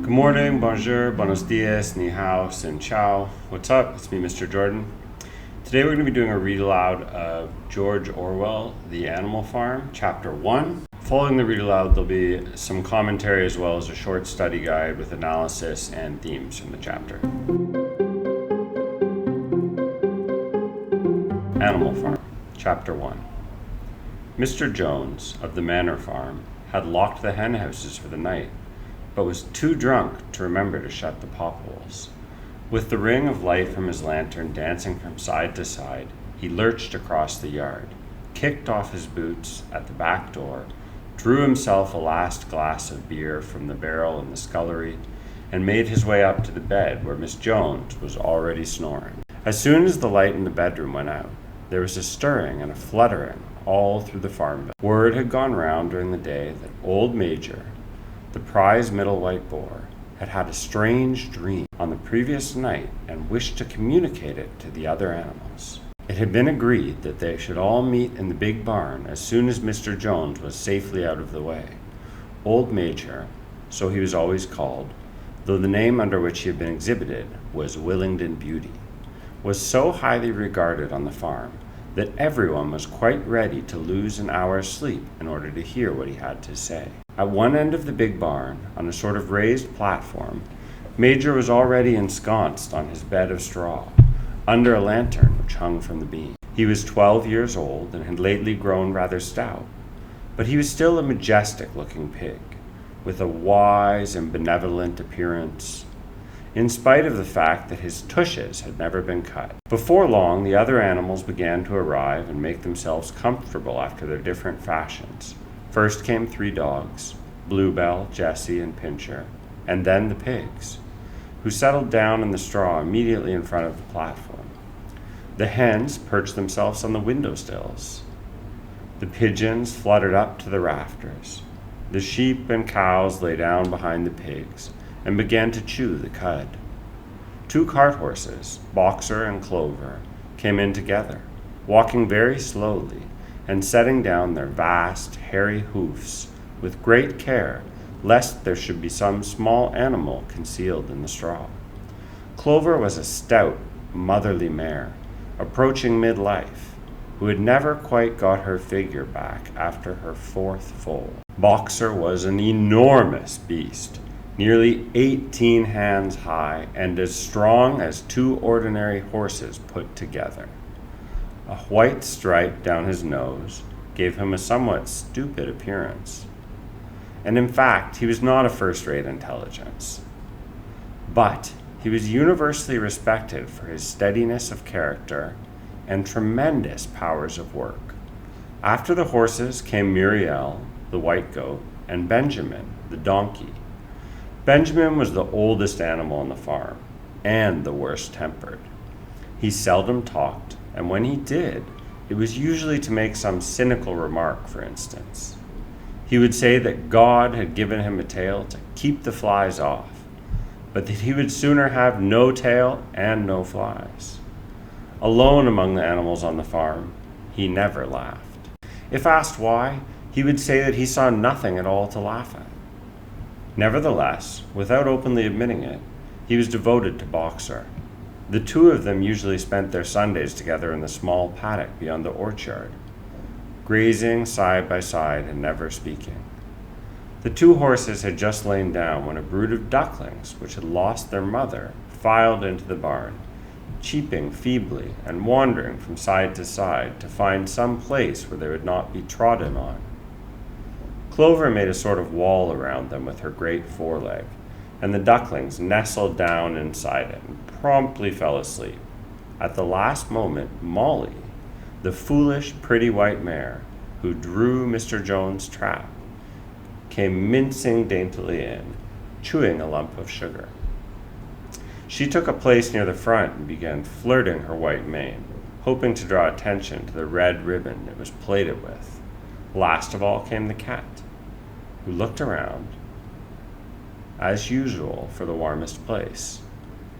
Good morning, bonjour, buenos dias, ni hao, sin ciao. What's up? It's me, Mr. Jordan. Today we're going to be doing a read aloud of George Orwell, The Animal Farm, Chapter 1. Following the read aloud, there'll be some commentary as well as a short study guide with analysis and themes from the chapter. Animal Farm, Chapter 1. Mr. Jones of the Manor Farm had locked the hen houses for the night, but was too drunk to remember to shut the potholes. With the ring of light from his lantern dancing from side to side, he lurched across the yard, kicked off his boots at the back door, drew himself a last glass of beer from the barrel in the scullery, and made his way up to the bed where Miss Jones was already snoring. As soon as the light in the bedroom went out, there was a stirring and a fluttering all through the farm. Word had gone round during the day that old Major, the prize middle white boar, had had a strange dream on the previous night and wished to communicate it to the other animals. It had been agreed that they should all meet in the big barn as soon as Mr. Jones was safely out of the way. Old Major, so he was always called, though the name under which he had been exhibited was Willingdon Beauty, was so highly regarded on the farm that everyone was quite ready to lose an hour's sleep in order to hear what he had to say. At one end of the big barn, on a sort of raised platform, Major was already ensconced on his bed of straw, under a lantern which hung from the beam. He was 12 years old and had lately grown rather stout, but he was still a majestic-looking pig, with a wise and benevolent appearance, in spite of the fact that his tushes had never been cut. Before long, the other animals began to arrive and make themselves comfortable after their different fashions. First came 3 dogs, Bluebell, Jessie, and Pincher, and then the pigs, who settled down in the straw immediately in front of the platform. The hens perched themselves on the window sills. The pigeons fluttered up to the rafters. The sheep and cows lay down behind the pigs and began to chew the cud. 2 cart horses, Boxer and Clover, came in together, walking very slowly and setting down their vast, hairy hoofs with great care, lest there should be some small animal concealed in the straw. Clover was a stout, motherly mare, approaching midlife, who had never quite got her figure back after her 4th foal. Boxer was an enormous beast, nearly 18 hands high and as strong as 2 ordinary horses put together. A white stripe down his nose gave him a somewhat stupid appearance, and in fact he was not a first-rate intelligence. But he was universally respected for his steadiness of character and tremendous powers of work. After the horses came Muriel, the white goat, and Benjamin, the donkey. Benjamin was the oldest animal on the farm, and the worst tempered. He seldom talked, and when he did, it was usually to make some cynical remark, for instance. He would say that God had given him a tail to keep the flies off, but that he would sooner have no tail and no flies. Alone among the animals on the farm, he never laughed. If asked why, he would say that he saw nothing at all to laugh at. Nevertheless, without openly admitting it, he was devoted to Boxer. The 2 of them usually spent their Sundays together in the small paddock beyond the orchard, grazing side by side and never speaking. The 2 horses had just lain down when a brood of ducklings, which had lost their mother, filed into the barn, cheeping feebly and wandering from side to side to find some place where they would not be trodden on. Clover made a sort of wall around them with her great foreleg, and the ducklings nestled down inside it and promptly fell asleep. At the last moment, Molly, the foolish, pretty white mare who drew Mr. Jones' trap, came mincing daintily in, chewing a lump of sugar. She took a place near the front and began flirting her white mane, hoping to draw attention to the red ribbon it was plaited with. Last of all came the cat, who looked around, as usual, for the warmest place,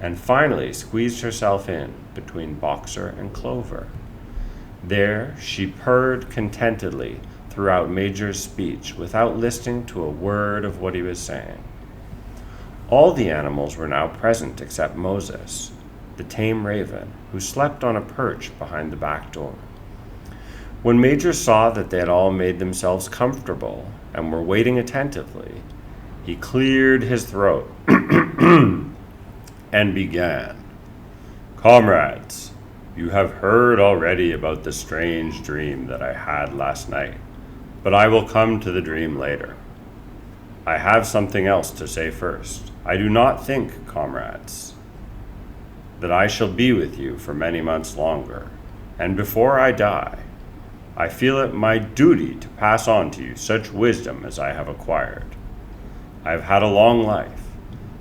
and finally squeezed herself in between Boxer and Clover. There she purred contentedly throughout Major's speech without listening to a word of what he was saying. All the animals were now present except Moses, the tame raven, who slept on a perch behind the back door. When Major saw that they had all made themselves comfortable and were waiting attentively, he cleared his throat and began. "Comrades, you have heard already about the strange dream that I had last night, but I will come to the dream later. I have something else to say first. I do not think, comrades, that I shall be with you for many months longer, and before I die, I feel it my duty to pass on to you such wisdom as I have acquired. I have had a long life.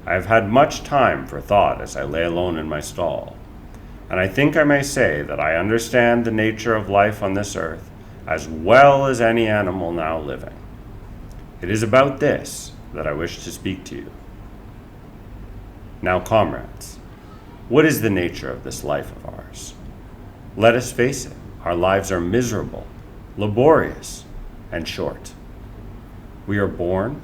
I have had much time for thought as I lay alone in my stall, and I think I may say that I understand the nature of life on this earth as well as any animal now living. It is about this that I wish to speak to you. Now, comrades, what is the nature of this life of ours? Let us face it, our lives are miserable, laborious, and short. We are born.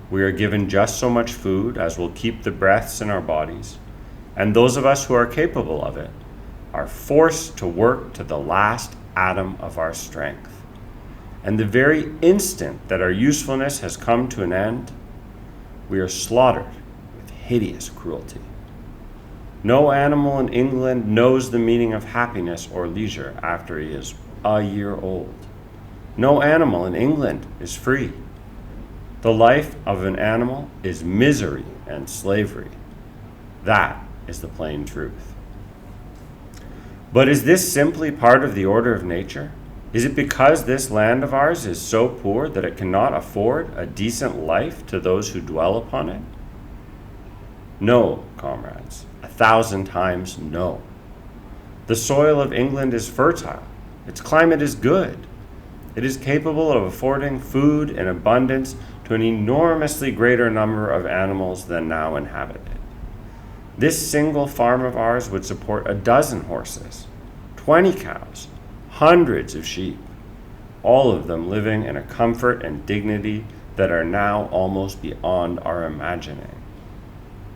We are given just so much food as will keep the breaths in our bodies, and those of us who are capable of it are forced to work to the last atom of our strength. And the very instant that our usefulness has come to an end, we are slaughtered with hideous cruelty. No animal in England knows the meaning of happiness or leisure after he is a year old. No animal in England is free. The life of an animal is misery and slavery. That is the plain truth. But is this simply part of the order of nature? Is it because this land of ours is so poor that it cannot afford a decent life to those who dwell upon it? No, comrades, 1,000 times no. The soil of England is fertile. Its climate is good. It is capable of affording food in abundance to an enormously greater number of animals than now inhabit it. This single farm of ours would support 12 horses, 20 cows, hundreds of sheep, all of them living in a comfort and dignity that are now almost beyond our imagining.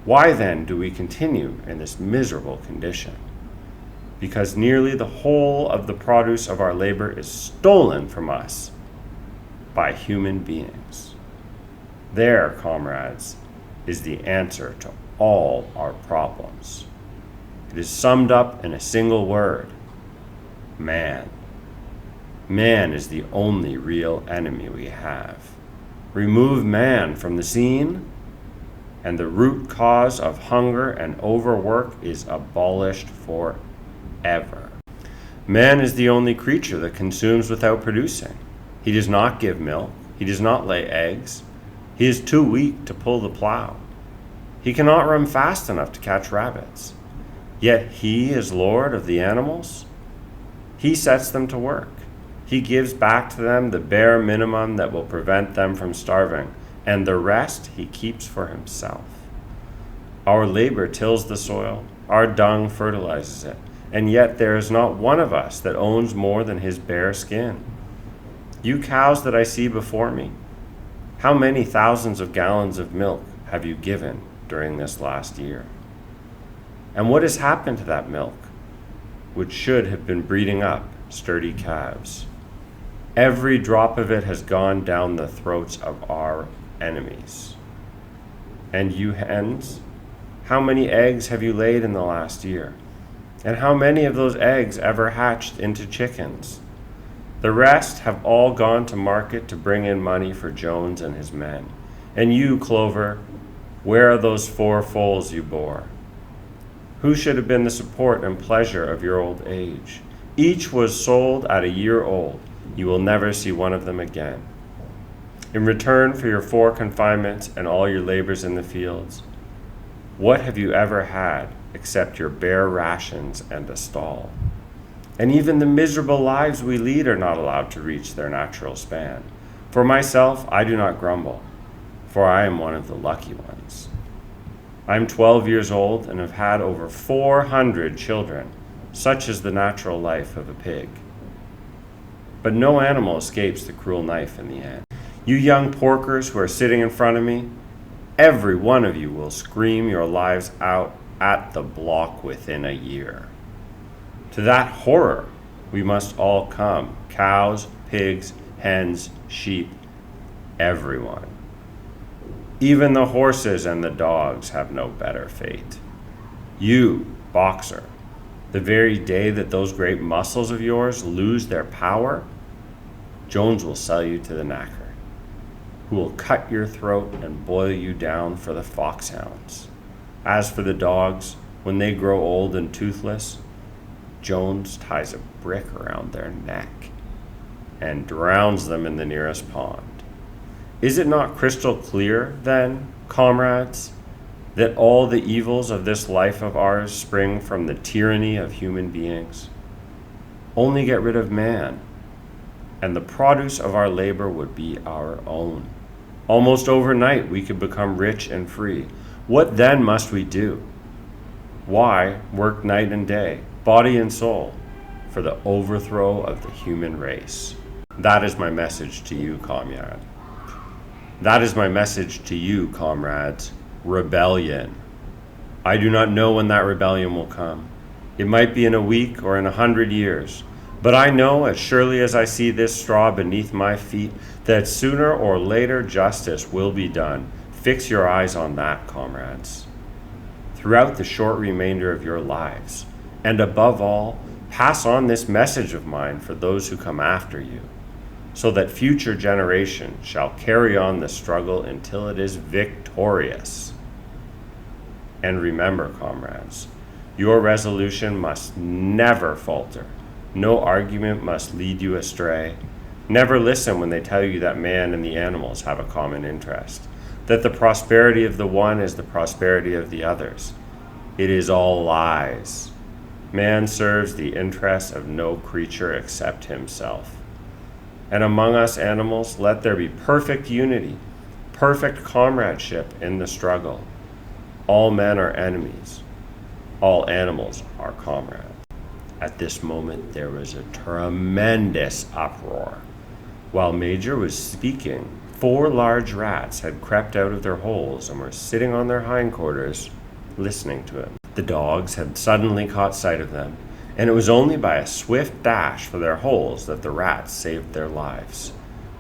Why then do we continue in this miserable condition? Because nearly the whole of the produce of our labor is stolen from us by human beings. There, comrades, is the answer to all our problems. It is summed up in a single word: man. Man is the only real enemy we have. Remove man from the scene, and the root cause of hunger and overwork is abolished forever. Man is the only creature that consumes without producing. He does not give milk. He does not lay eggs. He is too weak to pull the plow. He cannot run fast enough to catch rabbits. Yet he is Lord of the animals. He sets them to work. He gives back to them the bare minimum that will prevent them from starving, and the rest he keeps for himself. Our labor tills the soil, our dung fertilizes it, and yet there is not one of us that owns more than his bare skin. You cows that I see before me, how many thousands of gallons of milk have you given during this last year? And what has happened to that milk, which should have been breeding up sturdy calves? Every drop of it has gone down the throats of our enemies. And you hens, how many eggs have you laid in the last year? And how many of those eggs ever hatched into chickens? The rest have all gone to market to bring in money for Jones and his men. And you, Clover, where are those 4 foals you bore? Who should have been the support and pleasure of your old age? Each was sold at a year old. You will never see one of them again. In return for your 4 confinements and all your labors in the fields, what have you ever had except your bare rations and a stall? And even the miserable lives we lead are not allowed to reach their natural span. For myself, I do not grumble, for I am one of the lucky ones. I am 12 years old and have had over 400 children. Such is the natural life of a pig. But no animal escapes the cruel knife in the end. You young porkers who are sitting in front of me, Every one of you will scream your lives out at the block within a year. To that horror we must all come, cows, pigs, hens, sheep, everyone. Even the horses and the dogs have no better fate. You, boxer, the very day that those great muscles of yours lose their power, Jones will sell you to the knacker, who will cut your throat and boil you down for the foxhounds. As for the dogs, when they grow old and toothless, Jones ties a brick around their neck and drowns them in the nearest pond. Is it not crystal clear, then, comrades, that all the evils of this life of ours spring from the tyranny of human beings? Only get rid of man, and the produce of our labor would be our own. Almost overnight we could become rich and free. What then must we do? Why work night and day, body and soul, for the overthrow of the human race? That is my message to you, comrade. That is my message to you, comrades. Rebellion. I do not know when that rebellion will come. It might be in a week or in 100 years. But I know, as surely as I see this straw beneath my feet, that sooner or later justice will be done. Fix your eyes on that, comrades. Throughout the short remainder of your lives, and above all, pass on this message of mine for those who come after you, so that future generations shall carry on the struggle until it is victorious. And remember, comrades, your resolution must never falter. No argument must lead you astray. Never listen when they tell you that man and the animals have a common interest, that the prosperity of the one is the prosperity of the others. It is all lies. Man serves the interests of no creature except himself. And among us animals, let there be perfect unity, perfect comradeship in the struggle. All men are enemies. All animals are comrades. At this moment, there was a tremendous uproar. While Major was speaking, 4 large rats had crept out of their holes and were sitting on their hindquarters, listening to him. The dogs had suddenly caught sight of them, and it was only by a swift dash for their holes that the rats saved their lives.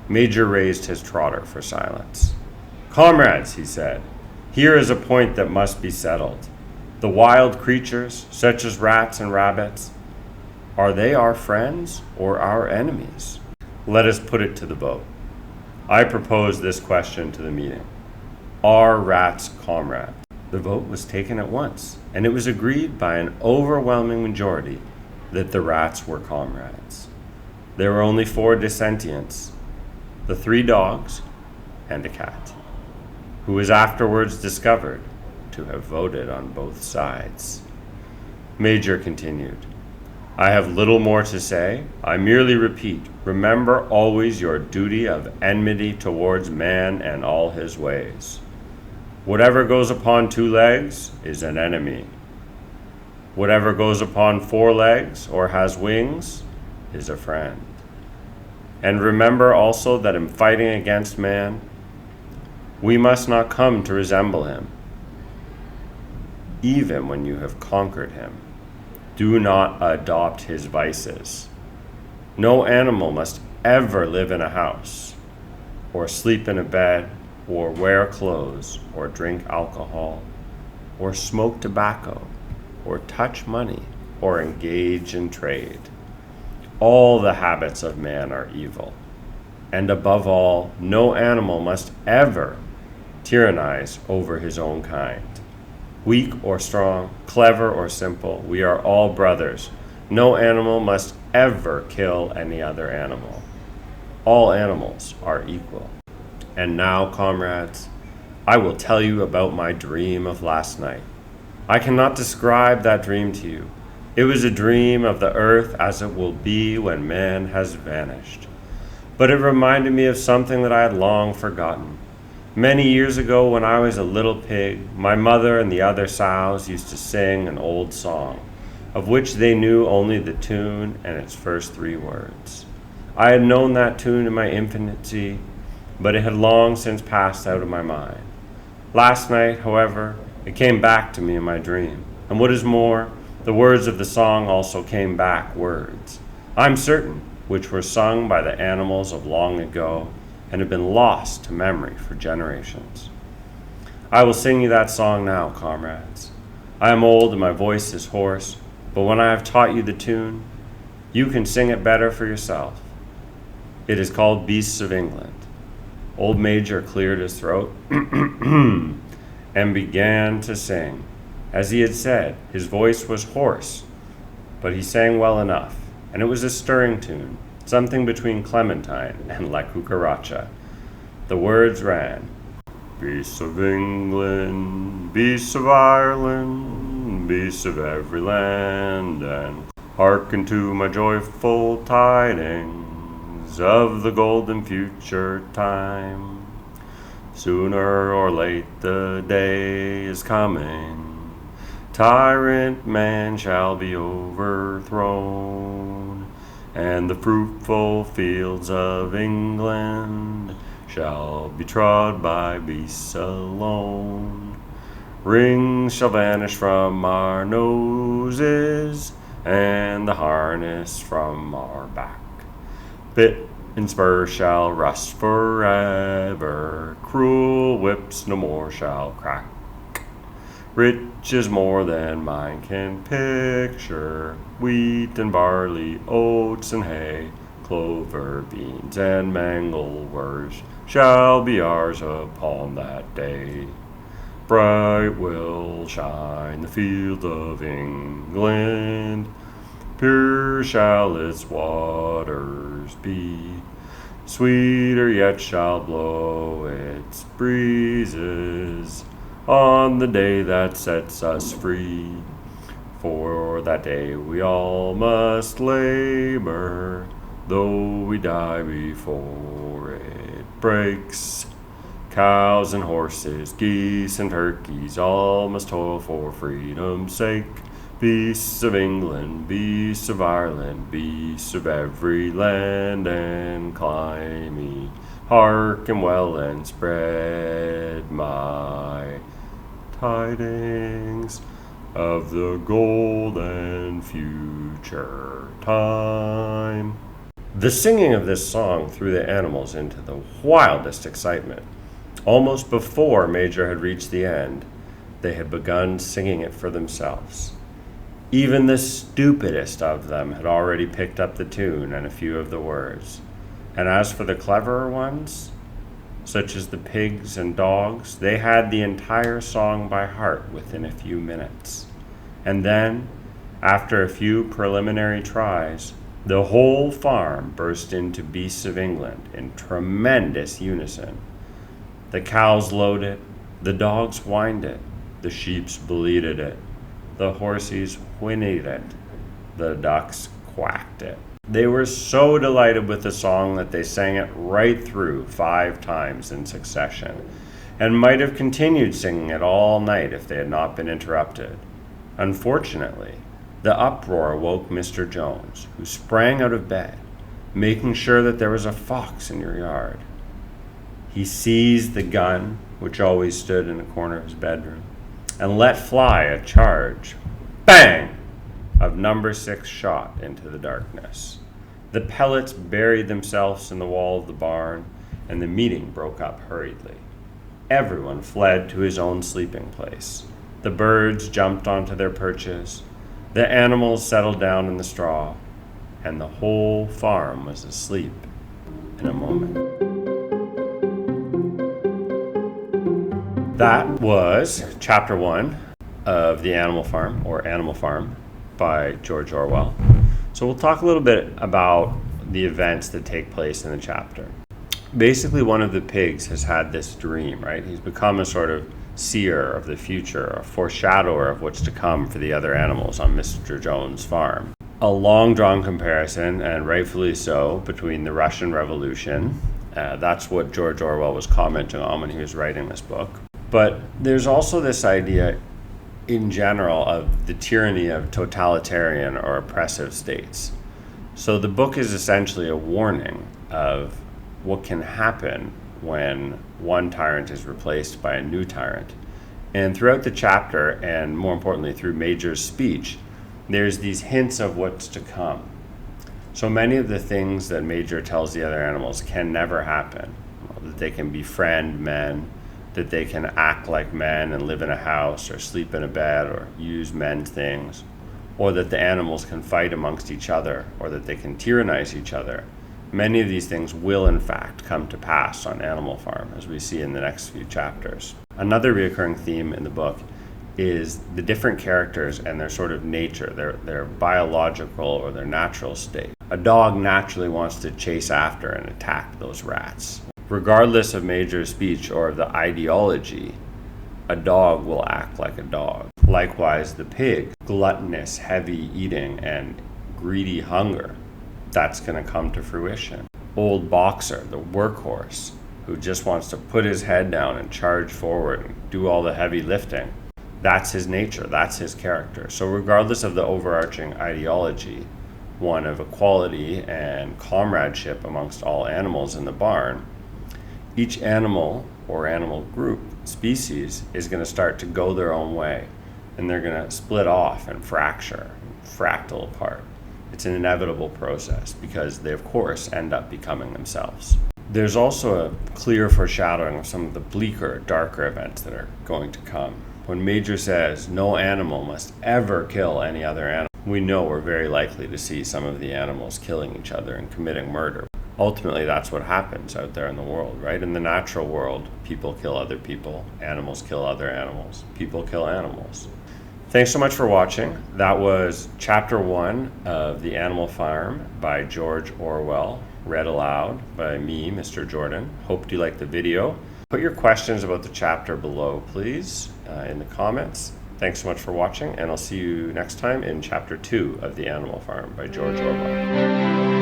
Major raised his trotter for silence. "Comrades," he said, "here is a point that must be settled. The wild creatures, such as rats and rabbits, are they our friends or our enemies? Let us put it to the vote. I propose this question to the meeting. Are rats comrades?" The vote was taken at once, and it was agreed by an overwhelming majority that the rats were comrades. There were only 4 dissentients, the 3 dogs and a cat, who was afterwards discovered to have voted on both sides. Major continued, "I have little more to say. I merely repeat, remember always your duty of enmity towards man and all his ways. Whatever goes upon 2 legs is an enemy. Whatever goes upon 4 legs or has wings is a friend. And remember also that in fighting against man, we must not come to resemble him. Even when you have conquered him, do not adopt his vices. No animal must ever live in a house, or sleep in a bed, or wear clothes, or drink alcohol, or smoke tobacco, or touch money, or engage in trade. All the habits of man are evil. And above all, no animal must ever tyrannize over his own kind. Weak or strong, clever or simple, we are all brothers. No animal must ever kill any other animal. All animals are equal. And now, comrades, I will tell you about my dream of last night. I cannot describe that dream to you. It was a dream of the earth as it will be when man has vanished. But it reminded me of something that I had long forgotten. Many years ago, when I was a little pig, my mother and the other sows used to sing an old song, of which they knew only the tune and its first 3 words. I had known that tune in my infancy, but it had long since passed out of my mind. Last night, however, it came back to me in my dream. And what is more, the words of the song also came back words, I'm certain, which were sung by the animals of long ago and have been lost to memory for generations. I will sing you that song now, comrades. I am old and my voice is hoarse, but when I have taught you the tune, you can sing it better for yourself. It is called Beasts of England. Old Major cleared his throat and began to sing. As he had said, his voice was hoarse, but he sang well enough, and it was a stirring tune, something between Clementine and La Cucaracha. The words ran, Beasts of England, beasts of Ireland, beasts of every land, and hearken to my joyful tidings of the golden future time. Sooner or late the day is coming, tyrant man shall be overthrown, and the fruitful fields of England shall be trod by beasts alone. Rings shall vanish from our noses, and the harness from our back. Bit and spur shall rust forever, cruel whips no more shall crack. Riches more than mine can picture, wheat and barley, oats and hay, clover, beans, and mangleworts shall be ours upon that day. Bright will shine the field of England, pure shall its waters be, sweeter yet shall blow its breezes on the day that sets us free. For that day we all must labor, though we die before it breaks. Cows and horses, geese and turkeys, all must toil for freedom's sake. Beasts of England, beasts of Ireland, beasts of every land and clime, hearken well and spread my tidings of the golden future time. The singing of this song threw the animals into the wildest excitement. Almost before Major had reached the end, they had begun singing it for themselves. Even the stupidest of them had already picked up the tune and a few of the words. And as for the cleverer ones, such as the pigs and dogs, they had the entire song by heart within a few minutes. And then, after a few preliminary tries, the whole farm burst into Beasts of England in tremendous unison. The cows lowed it, the dogs whined it, the sheeps bleated it, the horses whinnied it, the ducks quacked it. They were so delighted with the song that they sang it right through 5 times in succession, and might have continued singing it all night if they had not been interrupted. Unfortunately, the uproar woke Mr. Jones, who sprang out of bed, making sure that there was a fox in your yard. He seized the gun, which always stood in a corner of his bedroom, and let fly a charge, bang, of number 6 shot into the darkness. The pellets buried themselves in the wall of the barn, and the meeting broke up hurriedly. Everyone fled to his own sleeping place. The birds jumped onto their perches, the animals settled down in the straw, and the whole farm was asleep in a moment. That was Chapter 1 of The Animal Farm, or Animal Farm, by George Orwell. So we'll talk a little bit about the events that take place in the chapter. Basically, one of the pigs has had this dream, right? He's become a sort of seer of the future, a foreshadower of what's to come for the other animals on Mr. Jones' farm. A long-drawn comparison, and rightfully so, between the Russian Revolution. That's what George Orwell was commenting on when he was writing this book. But there's also this idea in general of the tyranny of totalitarian or oppressive states. So the book is essentially a warning of what can happen when one tyrant is replaced by a new tyrant. And throughout the chapter, and more importantly through Major's speech, there's these hints of what's to come. So many of the things that Major tells the other animals can never happen. That they can befriend men, that they can act like men and live in a house or sleep in a bed or use men's things, or that the animals can fight amongst each other, or that they can tyrannize each other. Many of these things will in fact come to pass on Animal Farm, as we see in the next few chapters. Another recurring theme in the book is the different characters and their sort of nature, their biological or their natural state. A dog naturally wants to chase after and attack those rats. Regardless of Major's speech or the ideology, a dog will act like a dog. Likewise, the pig, gluttonous, heavy eating, and greedy hunger, that's going to come to fruition. Old Boxer, the workhorse, who just wants to put his head down and charge forward and do all the heavy lifting, that's his nature, that's his character. So regardless of the overarching ideology, one of equality and comradeship amongst all animals in the barn, each animal or animal group, species, is going to start to go their own way, and they're going to split off and fracture, fractal apart. It's an inevitable process because they, of course, end up becoming themselves. There's also a clear foreshadowing of some of the bleaker, darker events that are going to come. When Major says, no animal must ever kill any other animal, we know we're very likely to see some of the animals killing each other and committing murder. Ultimately, that's what happens out there in the world, right? In the natural world, people kill other people, animals kill other animals, people kill animals. Thanks so much for watching. That was Chapter 1 of The Animal Farm by George Orwell, read aloud by me, Mr. Jordan. Hope you liked the video. Put your questions about the chapter below, please, in the comments. Thanks so much for watching, and I'll see you next time in Chapter 2 of The Animal Farm by George Orwell.